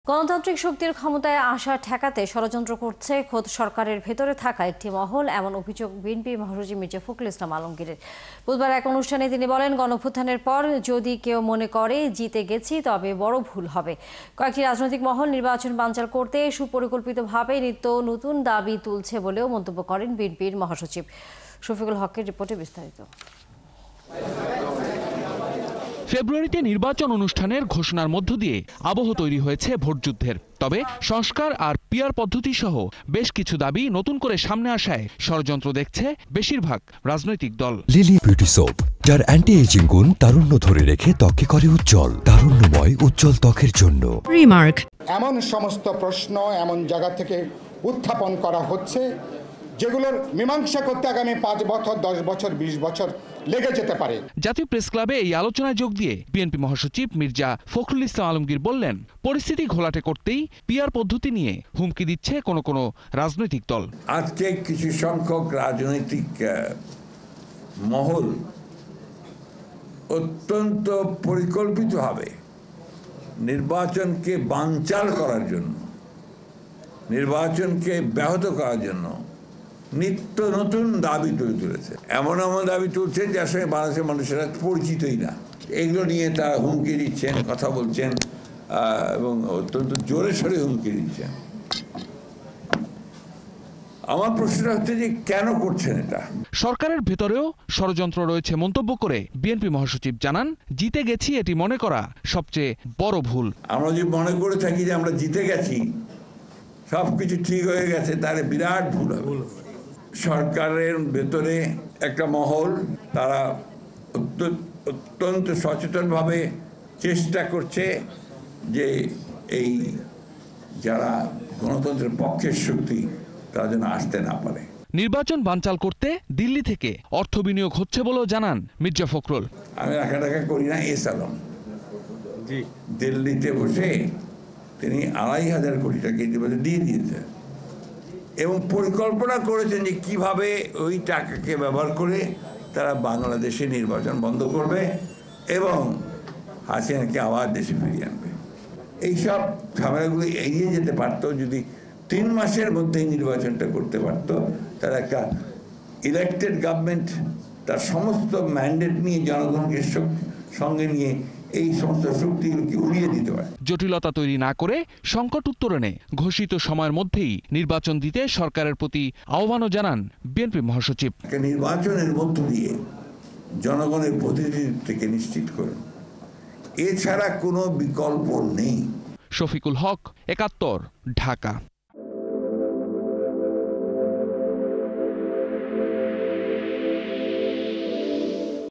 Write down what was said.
গণতান্ত্রিক শক্তির ক্ষমতায় আসা ঠেকাতে ষড়যন্ত্র করছে খোদ সরকারের ভেতরে থাকা একটি মহল, এমন অভিযোগ বিএনপি মহাসচিব মির্জা ফখরুল ইসলাম আলমগীরের। বুধবার এক অনুষ্ঠানে তিনি বলেন, গণঅভ্যুত্থানের পর যদি কেউ মনে করে জিতে গেছি তবে বড় ভুল হবে। কয়েকটি রাজনৈতিক মহল নির্বাচন বানচাল করতে সুপরিকল্পিতভাবে নিত্য নতুন দাবি তুলছে বলেও মন্তব্য করেন বিএনপির মহাসচিব। শফিকুল হকের রিপোর্টে বিস্তারিত। ফেব্রুয়ারিতে নির্বাচন অনুষ্ঠানের ঘোষণার মধ্য দিয়ে আবহ তৈরি হয়েছে ভোটযুদ্ধের। তবে সংস্কার আর পিআর পদ্ধতি সহ বেশ কিছু দাবি নতুন করে সামনে আসায় ষড়যন্ত্র দেখছে বেশিরভাগ রাজনৈতিক দল। লিলি বিউটি সোপ, যার অ্যান্টি এজিং গুণ তারুণ্য ধরে রেখে ত্বকে করে উজ্জ্বল, তারুণ্যময় উজ্জ্বল ত্বকের জন্য। রিমার্ক। এমন সমস্ত প্রশ্ন এমন জায়গা থেকে উত্থাপন করা হচ্ছে যেগুলোর মীমাংসা করতে আগামী 5 বছর 10 বছর 20 বছর লেগে যেতে পারে। জাতীয় প্রেস ক্লাবে এই আলোচনায় যোগ দিয়ে বিএনপি মহাসচিব মির্জা ফখরুল ইসলাম আলমগীর বললেন, পরিস্থিতি ঘোলাটে করতেই পিআর পদ্ধতি নিয়ে হুমকি দিচ্ছে কোনো রাজনৈতিক দল। আজকে কিছু সংখ্যক রাজনৈতিক মহল অত্যন্ত পরিকল্পিতভাবে নির্বাচনকে বানচাল করার জন্য, নির্বাচনকে ব্যাহত করার জন্য নিত্য নতুন দাবি তুলেছে। এমন দাবি তুলছেন যার সঙ্গে বাংলাদেশের মানুষেরা পরিচিতই না। এগুলো নিয়ে তারা হুমকি দিচ্ছেন, কথা বলছেন এবং অত্যন্ত জোরে সোরে হুমকি দিচ্ছেন। আমার প্রশ্নটা হচ্ছে যে কেন করছেন এটা? সরকারের ভেতরেও ষড়যন্ত্র রয়েছে মন্তব্য করে বিএনপি মহাসচিব জানান, জিতে গেছি এটি মনে করা সবচেয়ে বড় ভুল। আমরা যদি মনে করে থাকি যে আমরা জিতে গেছি, সবকিছু ঠিক হয়ে গেছে, তাহলে বিরাট ভুল হবে। সরকারের ভেতরে একটা মহল, তারা অত্যন্ত সচেতনভাবে চেষ্টা করছে যে এই যারা গণতন্ত্রের পক্ষের শক্তি তারা যেন আসতে না পারে। নির্বাচন বানচাল করতে দিল্লি থেকে অর্থ বিনিয়োগ হচ্ছে বলেও জানান মির্জা ফখরুল। আমি রাখা করি না, আলম দিল্লিতে বসে তিনি 2,500 কোটি টাকা ইতিমধ্যে দিয়ে দিয়েছেন এবং পরিকল্পনা করেছেন যে কিভাবে ওই টাকাকে ব্যবহার করে তারা বাংলাদেশে নির্বাচন বন্ধ করবে এবং হাসিনাকে আবার দেশে ফিরিয়ে আনবে। এইসব ঝামেলাগুলি এড়িয়ে যেতে পারতো যদি 3 মাসের মধ্যেই নির্বাচনটা করতে পারত। তারা একটা ইলেক্টেড গভর্নমেন্ট তার সমস্ত ম্যান্ডেট নিয়ে জনগণকে সঙ্গে নিয়ে এই সমস্ত শক্তিগুলোকে উড়িয়ে দিতে পারে। জটিলতা তৈরি না করে সংকট উত্তরণে ঘোষিত সময়ের মধ্যেই নির্বাচন দিতে সরকারের প্রতি আহ্বানও জানান বিএনপি মহাসচিব। নির্বাচনের মধ্য দিয়ে জনগণের প্রতিনিধিত্বকে নিশ্চিত করুন, এছাড়া কোনো বিকল্প নেই। শফিকুল হক, 71, ঢাকা।